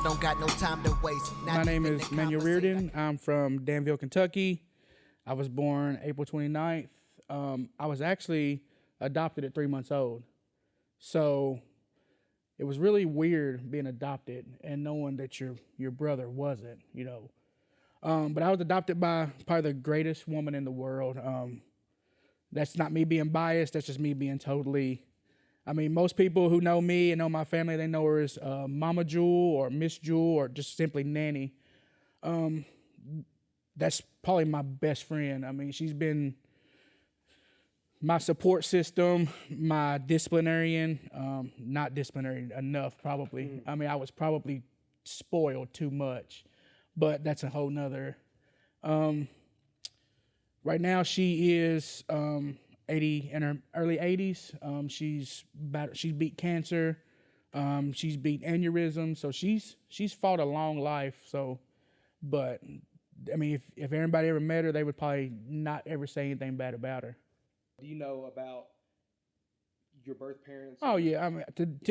I don't got no time to waste. My name is Reardon. I'm from Danville, Kentucky. I was born April 29th. I was actually adopted at 3 months old. So it was really weird being adopted and knowing that your brother wasn't, you know. But I was adopted by probably the greatest woman in the world. That's not me being biased. That's just me being totally. I mean, most people who know me and know my family, they know her as Mama Jewel or Miss Jewel or just simply Nanny. That's probably my best friend. I mean, she's been my support system, my disciplinarian, not disciplinary enough probably. I mean, I was probably spoiled too much, but that's a whole nother. Right now she is 80 in her early 80s. She's beat cancer. She's beat aneurysm. So she's fought a long life. So, but I mean, if everybody ever met her, they would probably not ever say anything bad about her. Do you know about your birth parents? Oh yeah, I mean,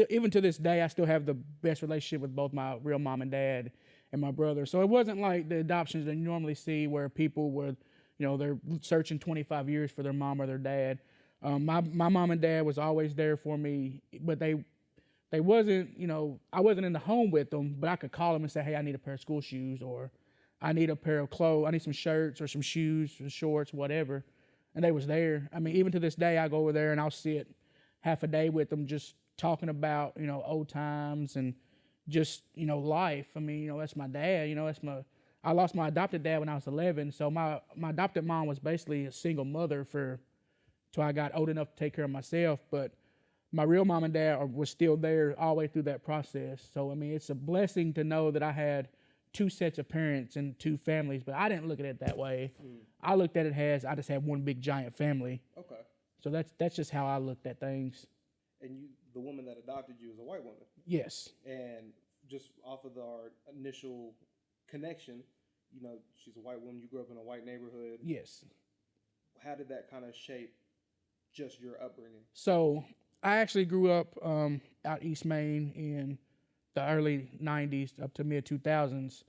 even to this day, I still have the best relationship with both my real mom and dad and my brother. So it wasn't like the adoptions that you normally see where people would, you know, they're searching 25 years for their mom or their dad. My mom and dad was always there for me, but they wasn't, you know, I wasn't in the home with them, but I could call them and say, hey, I need a pair of school shoes, or I need a pair of clothes, I need some shirts or some shoes, some shorts, whatever. And they was there. I mean, even to this day, I go over there and I'll sit half a day with them just talking about, you know, old times and just, you know, life. I mean, you know, that's my dad, you know, I lost my adopted dad when I was 11. So my adopted mom was basically a single mother till I got old enough to take care of myself. But my real mom and dad was still there all the way through that process. So, I mean, it's a blessing to know that I had two sets of parents and two families, but I didn't look at it that way. I looked at it as I just had one big giant family. Okay. So that's just how I looked at things. And the woman that adopted you is a white woman. Yes. And just off of our initial connection, you know, she's a white woman. You grew up in a white neighborhood. Yes. How did that kind of shape just your upbringing? So I actually grew up out East Maine in the early 90s up to mid 2000s.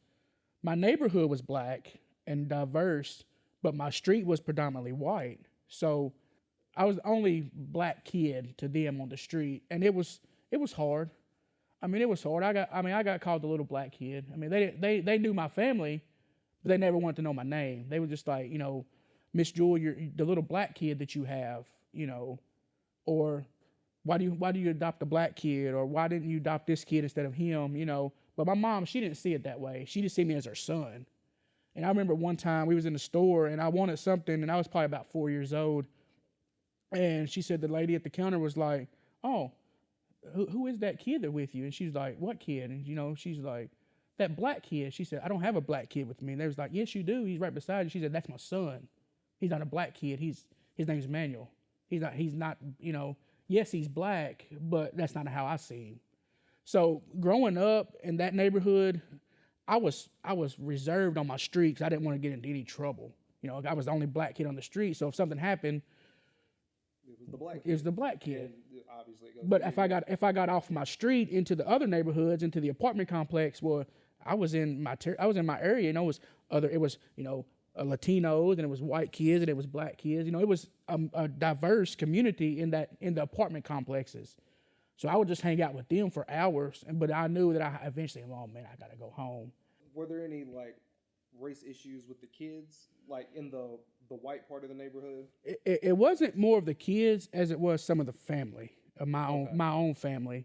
My neighborhood was black and diverse, but my street was predominantly white. So I was the only black kid to them on the street, and it was hard. I mean, it was hard. I got called the little black kid. I mean, they knew my family, but they never wanted to know my name. They were just like, you know, Miss Jewel, you're the little black kid that you have, you know, or why do you adopt a black kid, or why didn't you adopt this kid instead of him, you know? But my mom, she didn't see it that way. She just see me as her son. And I remember one time we was in the store and I wanted something, and I was probably about 4 years old. And she said, the lady at the counter was like, oh, who is that kid that with you? And she's like, what kid? And, you know, she's like, that black kid. She said, I don't have a black kid with me. And they was like, yes, you do. He's right beside you. She said, that's my son. He's not a black kid. His name's Manuel. He's not, you know, yes, he's black, but that's not how I see him. So growing up in that neighborhood, I was reserved on my street because I didn't want to get into any trouble. You know, I was the only black kid on the street. So if something happened, it was the black kid. It was the black kid. And obviously, but if I got off my street into the other neighborhoods, into the apartment complex, well, I was in my area. You know, it was you know, Latinos, and it was white kids, and it was black kids. You know, it was a diverse community in the apartment complexes. So I would just hang out with them for hours, but I knew that I eventually, oh man, I gotta go home. Were there any like race issues with the kids, like in the white part of the neighborhood? It wasn't more of the kids as it was some of the family of my own family.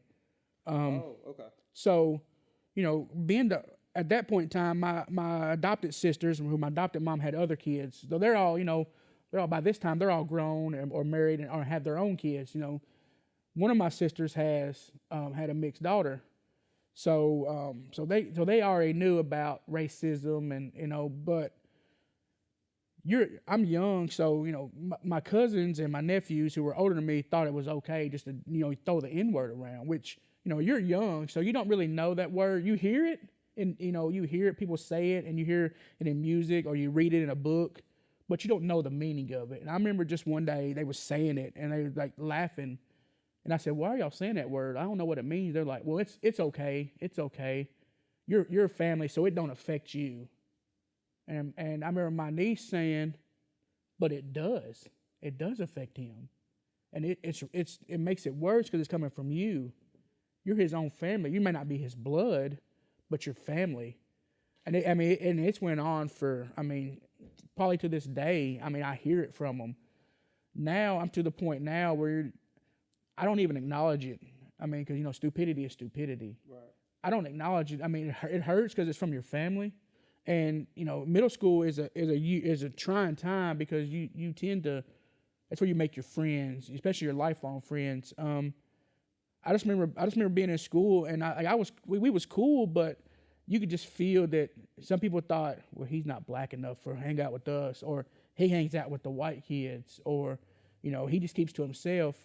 Okay. So, you know, at that point in time, my adopted sisters, who my adopted mom had other kids, though they're all by this time they're all grown or married or have their own kids. You know, one of my sisters has had a mixed daughter, so they already knew about racism, and you know, but I'm young, so you know, my cousins and my nephews who were older than me thought it was okay just to, you know, throw the N-word around, which, you know, you're young, so you don't really know that word. You hear it, and you know, you hear it, people say it, and you hear it in music or you read it in a book, but you don't know the meaning of it. And I remember just one day they were saying it and they were like laughing, and I said, "Why are y'all saying that word? I don't know what it means." They're like, "Well, it's okay, it's okay." you're family, so it don't affect you. And I remember my niece saying, but it does. It does affect him. And it makes it worse because it's coming from you. You're his own family. You may not be his blood, but you're family. And it's went on for, probably to this day. I hear it from them. Now I'm to the point now where I don't even acknowledge it. Because stupidity is stupidity. Right. I don't acknowledge it. It hurts because it's from your family, and middle school is a trying time because you tend to. That's where you make your friends, especially your lifelong friends. I just remember being in school, and we was cool, but you could just feel that some people thought, well, he's not black enough to hang out with us, or he hangs out with the white kids, or he just keeps to himself.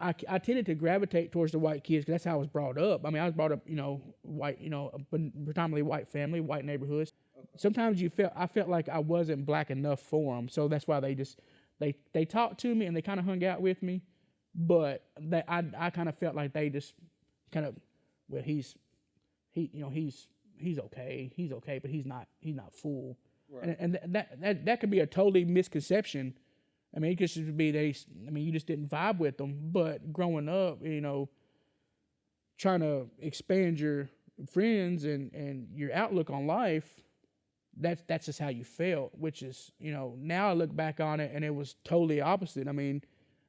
I tended to gravitate towards the white kids because that's how I was brought up. I was brought up, white, predominantly white family, white neighborhoods. Okay. Sometimes I felt like I wasn't black enough for them, so that's why they talked to me and they kind of hung out with me, but I kind of felt like they just kind of, well, he's okay, but he's not full, right. and that could be a totally misconception. It could just be you just didn't vibe with them. But growing up, trying to expand your friends and your outlook on life, that's just how you felt. Which is, now I look back on it and it was totally opposite.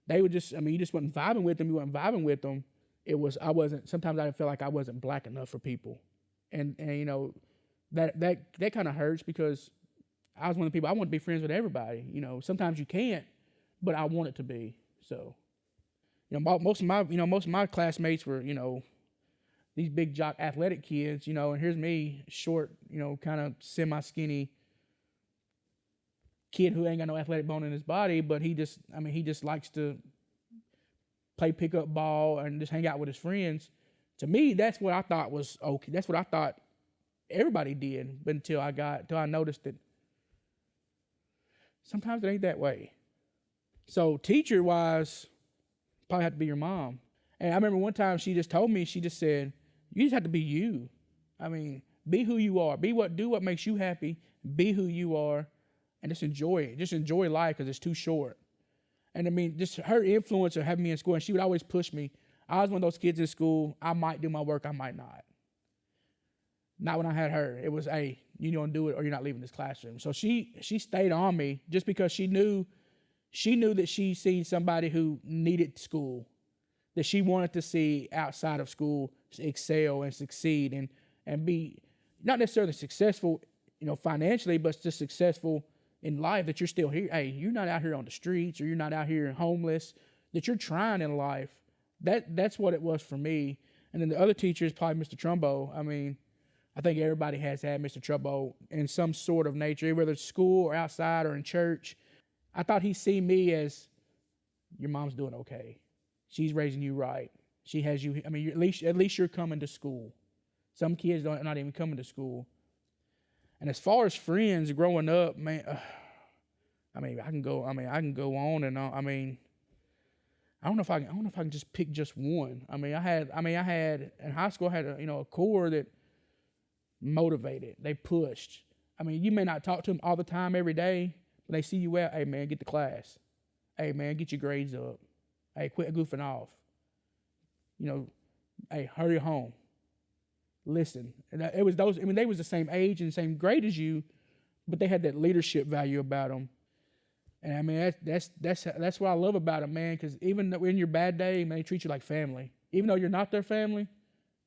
They would just, you just wasn't vibing with them. You weren't vibing with them. Sometimes I felt like I wasn't black enough for people, and that kind of hurts because I was one of the people I want to be friends with everybody. Sometimes you can't, but I want it to be. So, most of my classmates were, these big jock athletic kids, and here's me, short, kind of semi-skinny kid who ain't got no athletic bone in his body, but he just likes to play pickup ball and just hang out with his friends. To me, that's what I thought was okay. That's what I thought everybody did, but until I noticed that sometimes it ain't that way. So teacher-wise, probably have to be your mom. And I remember one time she just told me, she just said, you just have to be you. Be who you are. Do what makes you happy. Be who you are, and just enjoy it. Just enjoy life because it's too short. And just her influence of having me in school, and she would always push me. I was one of those kids in school, I might do my work, I might not. Not when I had her. It was, hey, you're going to do it or you're not leaving this classroom. So she stayed on me just because she knew that she seen somebody who needed school, that she wanted to see outside of school excel and succeed and be not necessarily successful, financially, but just successful in life, that you're still here. Hey, you're not out here on the streets or you're not out here homeless, that you're trying in life. That's what it was for me. And then the other teacher is probably Mr. Trumbo. I think everybody has had Mr. Trumbo in some sort of nature, whether it's school or outside or in church. I thought he seen me as, your mom's doing okay. She's raising you right. She has you. At least you're coming to school. Some kids are not even coming to school. And as far as friends growing up, man, I can go on and on. I don't know if I can just pick just one. I had in high school, I had a core that motivated. They pushed. You may not talk to them all the time every day, but they see you out. Hey man, get to class. Hey man, get your grades up. Hey, quit goofing off. Hey, hurry home. Listen. And it was those. They was the same age and the same grade as you, but they had that leadership value about them. And that's what I love about them, man. Because even in your bad day, man, they treat you like family. Even though you're not their family,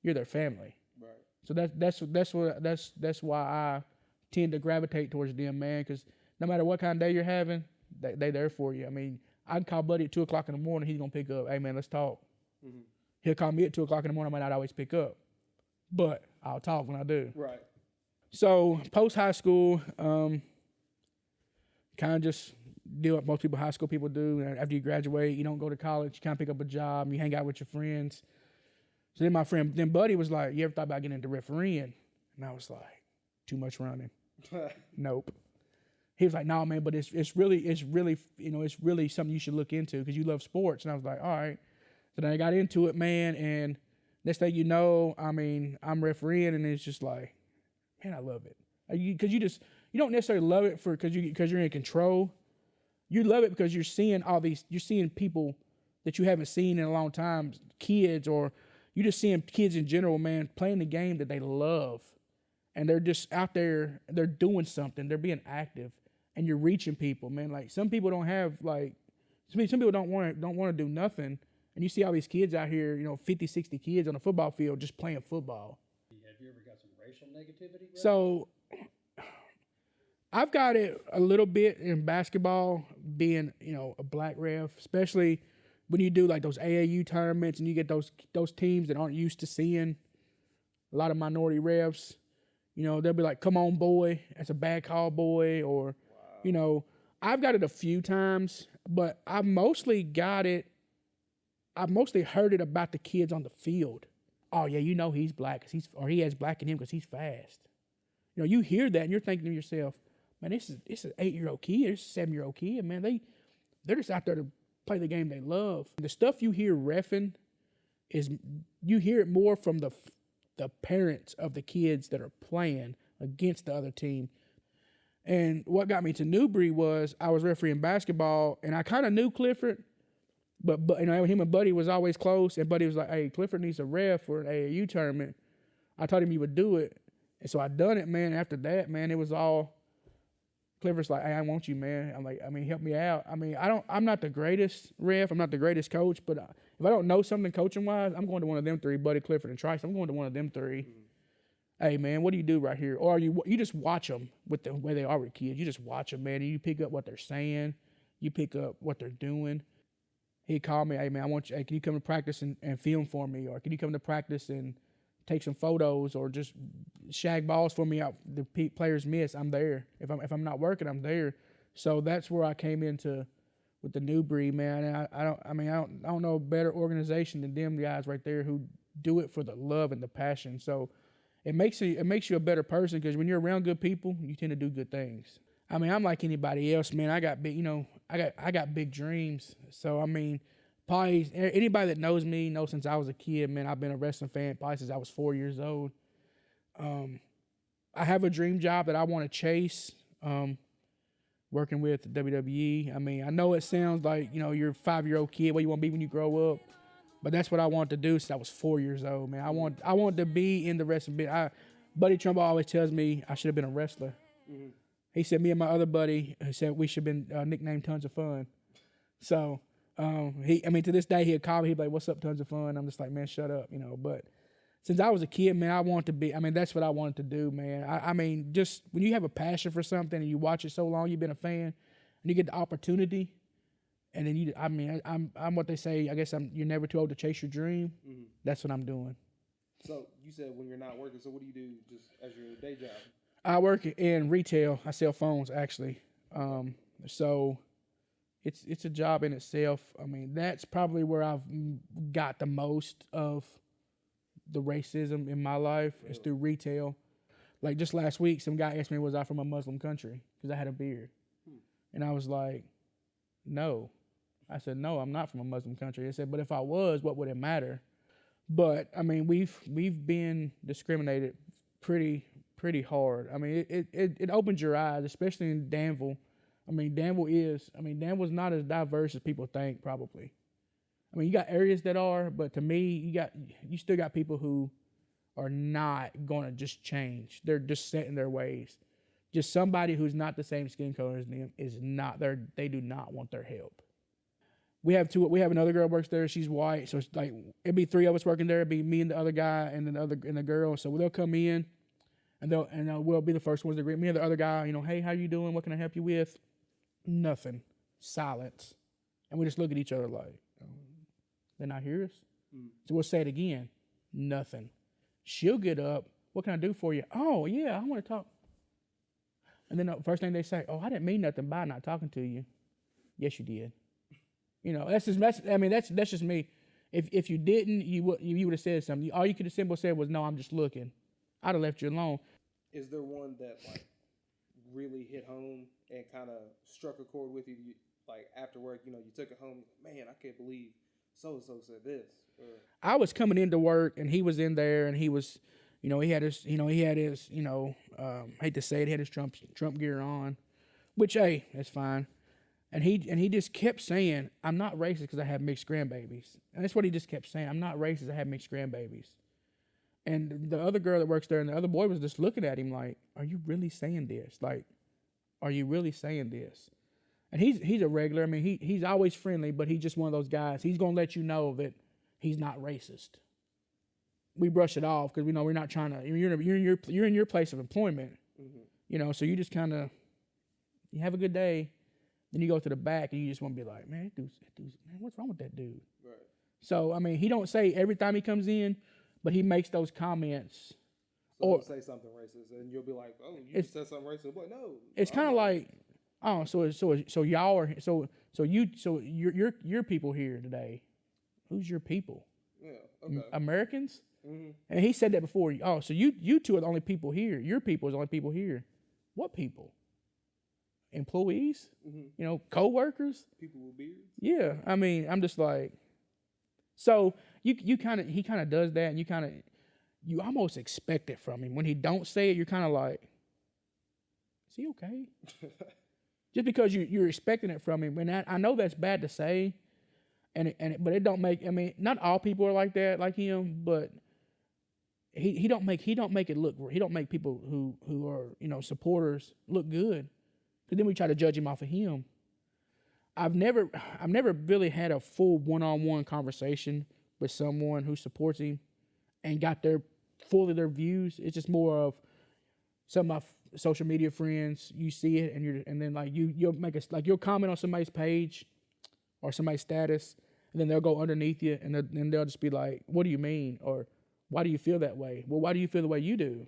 you're their family. Right. So that's why I tend to gravitate towards them, man. Because no matter what kind of day you're having, they there for you. I can call Buddy at 2:00 in the morning. He's gonna pick up. Hey man, let's talk. Mm-hmm. He'll call me at 2:00 in the morning. I might not always pick up, but I'll talk when I do. Right. So post high school, kind of just do what most high school people do. After you graduate, you don't go to college. You kind of pick up a job. You hang out with your friends. So then Buddy was like, "You ever thought about getting into refereeing?" And I was like, "Too much running." Nope. He was like, "No, man, but it's really something you should look into because you love sports." And I was like, "All right." So then I got into it, man, and Next thing you know, I mean, I'm refereeing, and it's just like, man, I love it. Because you don't necessarily love it because you're in control. You love it because you're seeing people that you haven't seen in a long time, kids, or you just seeing kids in general, man, playing the game that they love, and they're just out there, they're doing something, they're being active, and you're reaching people, man. Like some people don't have like, some people don't want to do nothing, and you see all these kids out here, 50, 60 kids on a football field just playing football. Have you ever got some racial negativity? Right? So I've got it a little bit in basketball, being a black ref, especially when you do like those AAU tournaments and you get those teams that aren't used to seeing a lot of minority refs. They'll be like, "Come on, boy, that's a bad call, boy," or I've got it a few times, but I've mostly heard it about the kids on the field. Oh yeah, he's black or he has black in him because he's fast. You hear that and you're thinking to yourself, man, this is an 8-year-old kid, this is a 7-year-old kid, man. They're just out there to play the game they love. The stuff you hear reffing is you hear it more from the parents of the kids that are playing against the other team. And what got me to Newbury was I was refereeing basketball, and I kind of knew Clifford, but him and Buddy was always close, and Buddy was like, "Hey, Clifford needs a ref for an AAU tournament." I told him he would do it, and so I done it, man. After that, man, it was all Clifford's like, "Hey, I want you, man." I'm like, help me out. I'm not the greatest ref, I'm not the greatest coach, but if I don't know something coaching wise, I'm going to one of them three, Buddy, Clifford, and Trice. I'm going to one of them three. Mm-hmm. Hey, man, what do you do right here? Or you just watch them with the way they are with kids. You just watch them, man, and you pick up what they're saying. You pick up what they're doing. He called me, "Hey, man, can you come to practice and film for me? Or can you come to practice and take some photos or just shag balls for me out the players miss?" I'm there. If I'm not working, I'm there. So that's where I came into with the Newbury, man. And I don't know a better organization than them guys right there who do it for the love and the passion. So it makes you a better person because when you're around good people, you tend to do good things. I'm like anybody else, man. I got big dreams. So probably anybody that knows me knows since I was a kid, man, I've been a wrestling fan probably since I was 4 years old. I have a dream job that I want to chase, working with the WWE. I know it sounds like, you're a 5-year-old kid, what you want to be when you grow up, but that's what I want to do since I was 4 years old, man. I want to be in the wrestling bit. Buddy Trumbo always tells me I should have been a wrestler. Mm-hmm. He said me and my other buddy said we should have been nicknamed Tons of Fun. So to this day he'll call me, he'll be like, "What's up, Tons of Fun?" I'm just like, "Man, shut up," But since I was a kid, man, I want to be. That's what I wanted to do, man. Just when you have a passion for something and you watch it so long, you've been a fan, and you get the opportunity, and then I'm what they say. I guess you're never too old to chase your dream. Mm-hmm. That's what I'm doing. So you said when you're not working, so what do you do just as your day job? I work in retail. I sell phones, actually. So it's a job in itself. That's probably where I've got the most of the racism in my life. Really? Is through retail. Like just last week, some guy asked me, was I from a Muslim country? Because I had a beard. And I was like, no. I said, no, I'm not from a Muslim country. I said, but if I was, what would it matter? But we've been discriminated pretty hard. It opens your eyes, especially in Danville. Danville's not as diverse as people think, probably. You got areas that are, but to me, you still got people who are not going to just change. They're just set in their ways. Just somebody who's not the same skin color as them is not there. They do not want their help. We have another girl works there. She's white, so it's like it'd be 3 of us working there. It'd be me and the other guy and the girl. So they'll come in, and we'll be the first ones to greet me and the other guy. Hey, how you doing? What can I help you with? Nothing. Silence, and we just look at each other like, they not hear us. So we'll say it again. Nothing. She'll get up. What can I do for you? Oh yeah, I want to talk. And then the first thing they say, oh, I didn't mean nothing by not talking to you. Yes, you did. That's just me. If you didn't, you would have said something. All you could have simply said was, no, I'm just looking. I'd have left you alone. Is there one that really hit home and kind of struck a chord with you? Like after work, you took it home. Man, I can't believe so said this. I was coming into work and he was in there and he was, he had his, hate to say it, he had his Trump gear on, which, hey, that's fine. And he just kept saying, I'm not racist because I have mixed grandbabies. And that's what he just kept saying. I'm not racist. I have mixed grandbabies. And the other girl that works there and the other boy was just looking at him like, are you really saying this? Like, are you really saying this? And he's a regular. I mean, he's always friendly, but he's just one of those guys. He's going to let you know that he's not racist. We brush it off because we know we're not trying to. You're in your place of employment, so you just kind of you have a good day, then you go to the back and you just want to be like, man, man, what's wrong with that dude? Right. So I mean, he don't say every time he comes in, but he makes those comments. So or say something racist, and you'll be like, oh, you said something racist, but no. It's kind of like, oh, so y'all are you're people here today. Who's your people? Yeah. Okay. Americans? Mm-hmm. And he said that before. Oh, so you two are the only people here. Your people is the only people here. What people? Employees? Mm-hmm. Co-workers? People with beards? Yeah. I mean, I'm just like, so he kind of does that, and you almost expect it from him. When he don't say it, you're kind of like, is he okay? Just because you're expecting it from him. And I know that's bad to say, but it don't make. I mean, not all people are like that, like him, but he don't make it look. He don't make people who are supporters look good. Because then we try to judge him off of him. I've never really had a full one-on-one conversation with someone who supports him and got their views. It's just more of some of my social media friends. You see it and then like you'll comment on somebody's page or somebody's status, and then they'll go underneath you and then they'll just be like, "What do you mean?" or "Why do you feel that way?" Well, why do you feel the way you do?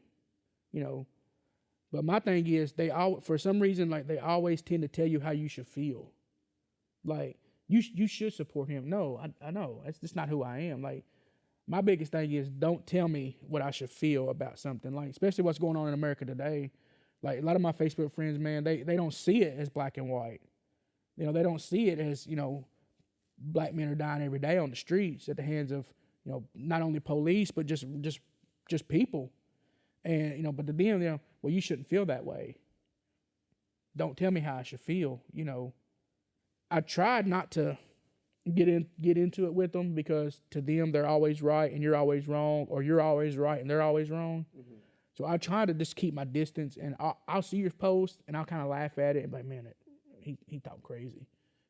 But my thing is, for some reason, like they always tend to tell you how you should feel. Like you should support him. No, I know that's just not who I am. Like my biggest thing is, don't tell me what I should feel about something. Like especially what's going on in America today. Like a lot of my Facebook friends, man, they don't see it as black and white. They don't see it as black men are dying every day on the streets at the hands of not only police but just people. And but to them, well, you shouldn't feel that way. Don't tell me how I should feel. I tried not to get into it with them because to them they're always right and you're always wrong, or you're always right and they're always wrong. Mm-hmm. So I try to just keep my distance, and I'll see your post and I'll kind of laugh at it and be like, man, he talk crazy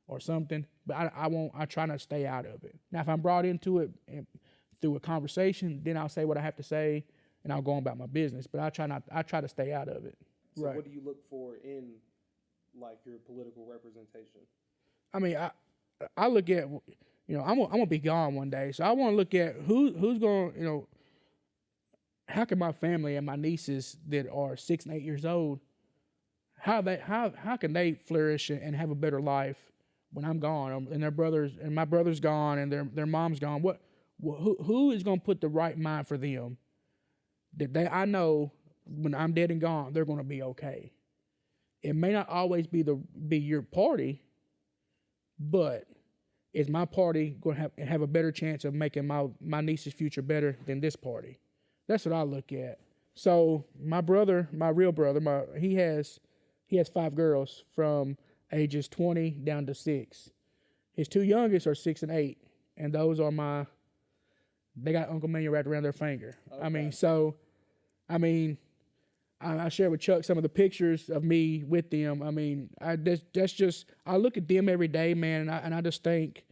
or something. But I won't. I try not to stay out of it. Now, if I'm brought into it through a conversation, then I'll say what I have to say. And I'll go on about my business, but I try to stay out of it. So right. What do you look for in like your political representation? I mean, I look at, I'm gonna be gone one day, so I want to look at who's going, how can my family and my nieces that are 6 and 8 years old, how can they flourish and have a better life when I'm gone, and my brother's gone and their mom's gone? Who is gonna put the right mind for them? That I know when I'm dead and gone, they're going to be okay. It may not always be your party, but is my party going to have a better chance of making my niece's future better than this party? That's what I look at. So my real brother, he has 5 girls from ages 20 down to 6. His 2 youngest are 6 and 8, and those are they got Uncle Manuel wrapped around their finger. Okay. I share with Chuck some of the pictures of me with them. I mean, that's just, I look at them every day, man, and I just think,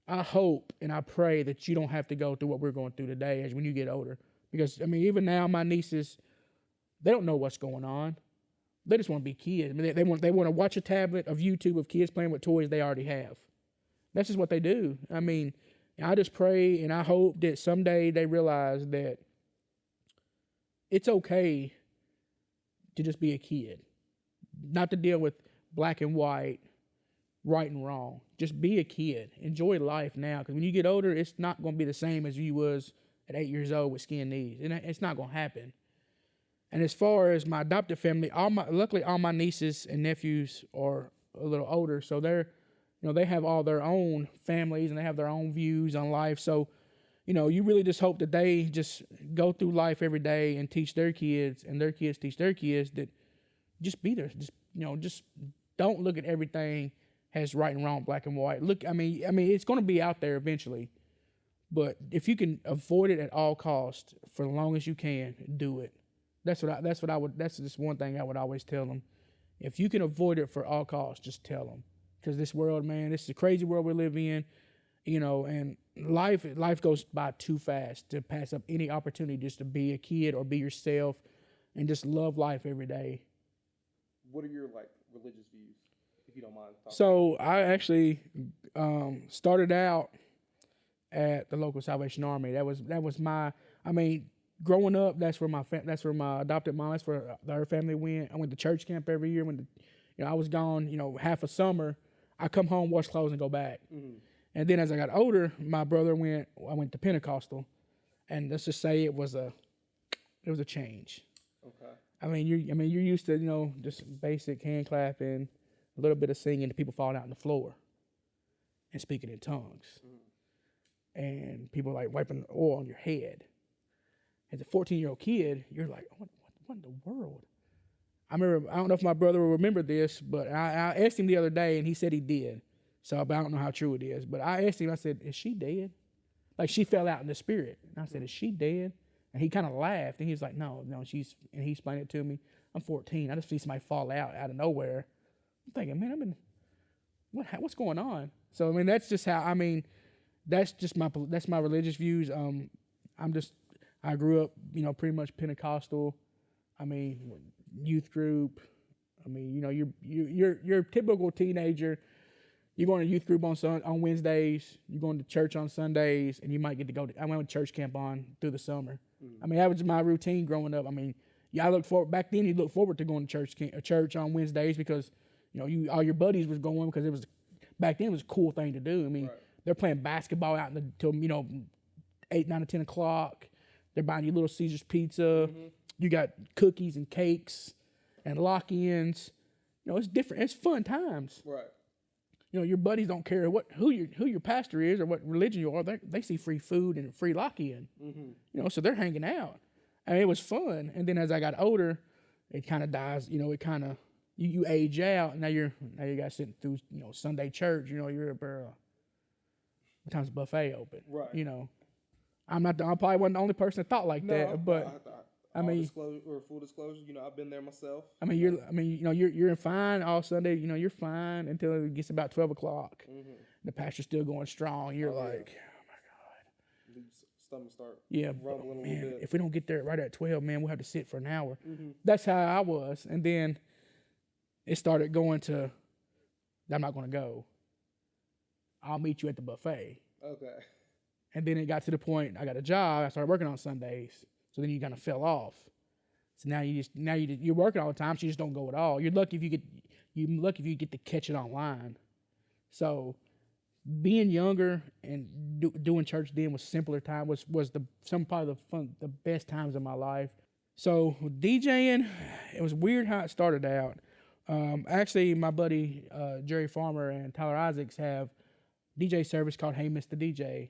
I hope and I pray that you don't have to go through what we're going through today as when you get older. Because, I mean, even now, my nieces, they don't know what's going on. They just want to be kids. I mean, they want to watch a tablet of YouTube of kids playing with toys they already have. That's just what they do. I mean, I just pray and I hope that someday they realize that it's okay to just be a kid, not to deal with black and white, right and wrong. Just be a kid. Enjoy life now, because when you get older, it's not going to be the same as you was at 8 years old with skin knees, and it's not going to happen. And as far as my adopted family, luckily all my nieces and nephews are a little older, so they're You know, they have all their own families and they have their own views on life. So, you know, you really just hope that they just go through life every day and teach their kids, and their kids teach their kids that just be there. Just, you know, just don't look at everything as right and wrong, black and white. Look, I mean, it's going to be out there eventually, but if you can avoid it at all costs for as long as you can, do it. That's just one thing I would always tell them. If you can avoid it for all costs, just tell them. Because this world, man, this is a crazy world we live in, you know, and life goes by too fast to pass up any opportunity just to be a kid or be yourself and just love life every day. What are your like religious views, if you don't mind talking? So I actually started out at the local Salvation Army. That was my, I mean, growing up, that's where my adopted mom, that's where her family went. I went to church camp every year. I was gone, you know, half a summer. I come home, wash clothes, and go back. Mm-hmm. And then as I got older, my brother I went to Pentecostal, and let's just say it was a change. Okay. I mean, you're used to, you know, just basic hand clapping, a little bit of singing, and people falling out on the floor and speaking in tongues. Mm-hmm. And people like wiping oil on your head. As a 14-year-old kid, you're like, what in the world? I don't know if my brother will remember this, but I asked him the other day, and he said he did. So, but I don't know how true it is. But I asked him, I said, is she dead? Like, she fell out in the spirit. And I said, is she dead? And he kind of laughed, and he was like, no, and he explained it to me. I'm 14. I just see somebody fall out of nowhere. I'm thinking, man, what's going on? So, I mean, that's just how, that's my religious views. I grew up, you know, pretty much Pentecostal. I mean, youth group. I mean, you know, you're a typical teenager. You're going to youth group on Wednesdays. You're going to church on Sundays, and you might get to go. I went to church camp through the summer. I mean, that was my routine growing up. I mean, yeah, back then. You look forward to going to church on Wednesdays because, you know, all your buddies was going because back then it was a cool thing to do. I mean, right. They're playing basketball out until, you know, 8, 9, or 10 o'clock. They're buying you Little Caesars pizza. Mm-hmm. You got cookies and cakes and lock-ins. You know, it's different. It's fun times. Right. You know, your buddies don't care who your pastor is or what religion you are. They see free food and free lock-in. Mm-hmm. You know, so they're hanging out. I mean, it was fun. And then as I got older, it kind of dies. You know, it kind of you age out. Now you got sitting through, you know, Sunday church. You know, you're what time's the buffet open? Right. You know. I probably wasn't the only person that thought like that, but I mean, full disclosure, you know, I've been there myself. I mean, you're fine all Sunday. You know, you're fine until it gets about 12 o'clock. Mm-hmm. The pastor's still going strong. You're like, oh my God, stomach start rumbling a little bit. If we don't get there right at 12, man, we'll have to sit for an hour. Mm-hmm. That's how I was, and then it started going to, I'm not going to go. I'll meet you at the buffet. Okay. And then it got to the point I got a job. I started working on Sundays. So then you kind of fell off. So now you're working all the time. So you just don't go at all. You're lucky if you get to catch it online. So being younger and doing church then was simpler time. Was probably the best times of my life. So DJing, it was weird how it started out. Actually, my buddy Jerry Farmer and Tyler Isaacs have DJ service called Hey Mr. DJ.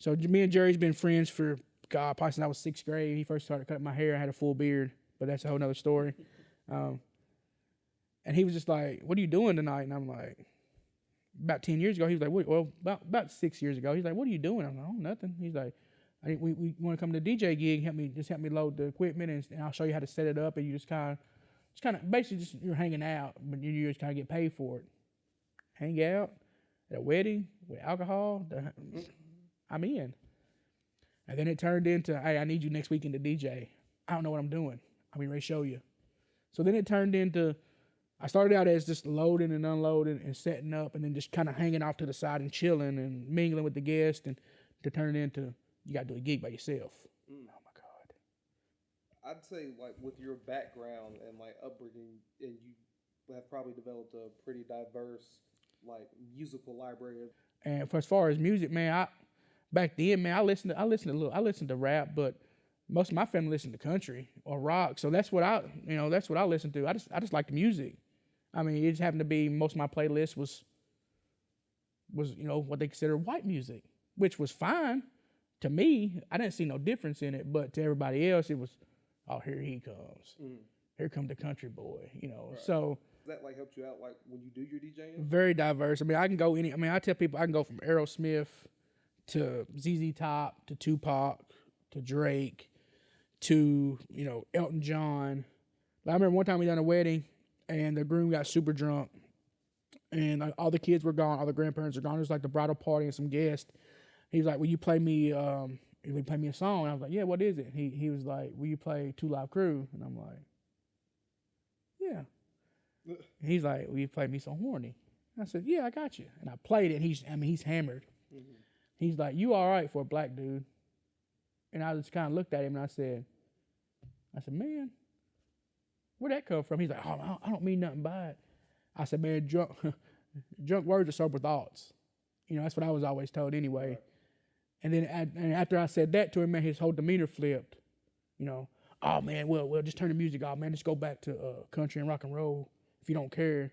So me and Jerry's been friends for, God, probably since I was 6th grade. He first started cutting my hair. I had a full beard, but that's a whole nother story. And he was just like, what are you doing tonight? And I'm like, about 10 years ago. He was like, about 6 years ago. He's like, what are you doing? I'm like, oh, nothing. He's like, we want to come to the DJ gig. Help me load the equipment, and I'll show you how to set it up. And you just kind of, basically you're hanging out, but you just kind of get paid for it. Hang out at a wedding with alcohol. I'm in. And then it turned into, hey, I need you next weekend to DJ. I don't know what I'm doing. I'll be ready to show you. So then it turned into, I started out as just loading and unloading and setting up and then just kind of hanging off to the side and chilling and mingling with the guests, and to turn it into, you got to do a gig by yourself. Oh, my God. I'd say, like, with your background and, like, upbringing, and you have probably developed a pretty diverse, like, musical library. And as far as music, man, back then, man, I listened to rap, but most of my family listened to country or rock. So that's what I listened to. I just like the music. I mean, it just happened to be most of my playlist was what they consider white music, which was fine to me. I didn't see no difference in it, but to everybody else, it was, oh, here he comes. Here come the country boy, Right. So Does that like helped you out like when you do your DJing? very diverse. I mean, I tell people I can go from Aerosmith to ZZ Top to Tupac to Drake to, Elton John. I remember one time we done a wedding and the groom got super drunk and all the kids were gone, all the grandparents are gone. It was like the bridal party and some guests. He was like, will you play me a song? And I was like, yeah, what is it? He was like, will you play Two Live Crew? And I'm like, yeah. And he's like, will you play me So Horny? And I said, yeah, I got you. And I played it, and he's hammered. Mm-hmm. He's like, you all right for a black dude? And I just kind of looked at him and I said, man, where'd that come from? He's like, oh, I don't mean nothing by it. I said, man, drunk words are sober thoughts. That's what I was always told anyway. Right. And then after I said that to him, man, his whole demeanor flipped. Oh man, well, just turn the music off, man. Just go back to country and rock and roll if you don't care.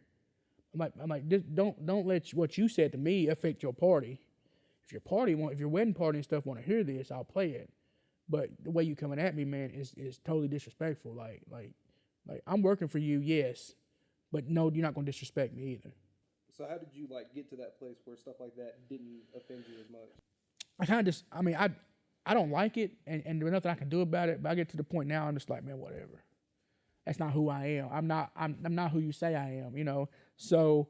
I'm like, don't let what you said to me affect your party. If your wedding party and stuff want to hear this, I'll play it. But the way you coming at me, man, is totally disrespectful. Like I'm working for you, yes, but no, you're not gonna disrespect me either. So how did you like get to that place where stuff like that didn't offend you as much? I don't like it, and there's nothing I can do about it. But I get to the point now, I'm just like, man, whatever. That's not who I am. I'm not who you say I am, So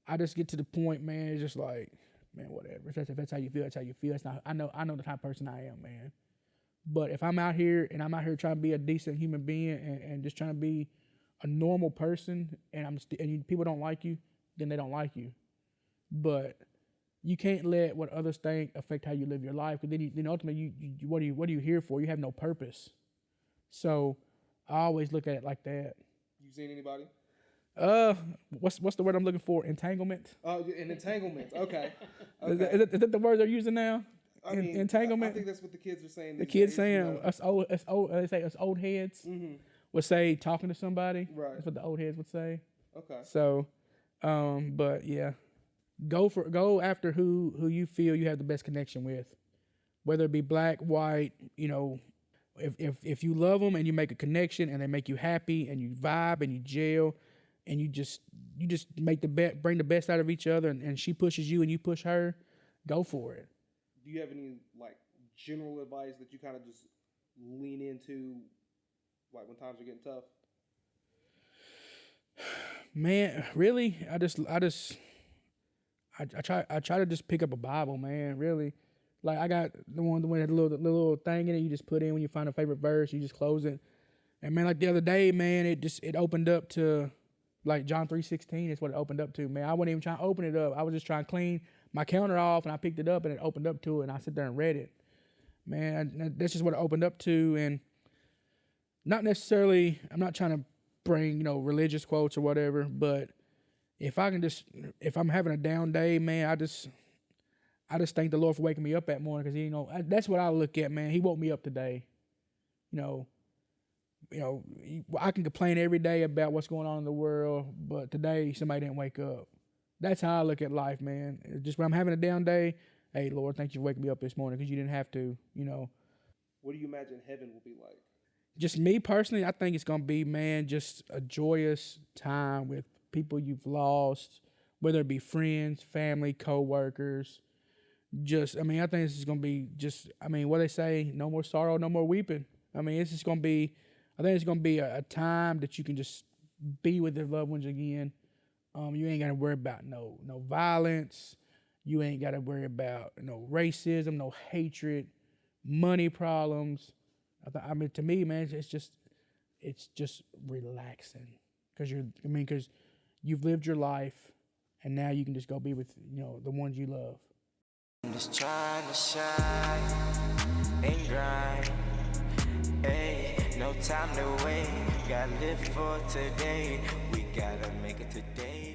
I just get to the point, man. It's just like, man, whatever. If that's how you feel, that's how you feel. It's not. I know the type of person I am, man. But if I'm out here trying to be a decent human being and just trying to be a normal person, and people don't like you, then they don't like you. But you can't let what others think affect how you live your life. Because then ultimately, what are you here for? You have no purpose. So I always look at it like that. You seen anybody? What's the word I'm looking for? Entanglement. Oh, an entanglement. Okay. Is that the word they're using now? Entanglement. I think that's what the kids are saying. The kids saying us old. They say us old heads would say talking to somebody. Right. That's what the old heads would say. Okay. So, but yeah. Go after who you feel you have the best connection with, whether it be black, white. If you love them and you make a connection and they make you happy and you vibe and you gel and you just bring the best out of each other and she pushes you and you push her, go for it. Do you have any like general advice that you kind of just lean into, like when times are getting tough? Man, really, I try to just pick up a Bible, man. Really, like I got the one that had the little thing in it. You just put in when you find a favorite verse, you just close it. And man, like the other day, man, it opened up to like John 3:16 is what it opened up to. Man, I wasn't even trying to open it up. I was just trying to clean my counter off, and I picked it up and it opened up to it. And I sit there and read it. Man, that's just what it opened up to, and not necessarily. I'm not trying to bring religious quotes or whatever, but if I'm having a down day, man, I just thank the Lord for waking me up that morning, because that's what I look at, man. He woke me up today. I can complain every day about what's going on in the world, but today somebody didn't wake up. That's how I look at life, man. Just when I'm having a down day, hey, Lord, thank you for waking me up this morning, because you didn't have to. What do you imagine heaven will be like? Just me personally, I think it's gonna be, man, just a joyous time with people you've lost, whether it be friends, family, co-workers. I think this is going to be what they say, no more sorrow, no more weeping. I think it's going to be a time that you can just be with your loved ones again. You ain't got to worry about no violence. You ain't got to worry about no racism, no hatred, money problems. To me, man, it's just relaxing, because you've lived your life, and now you can just go be with the ones you love. I'm just trying to shine and grind. Hey, no time to wait. Gotta live for today. We gotta make it today.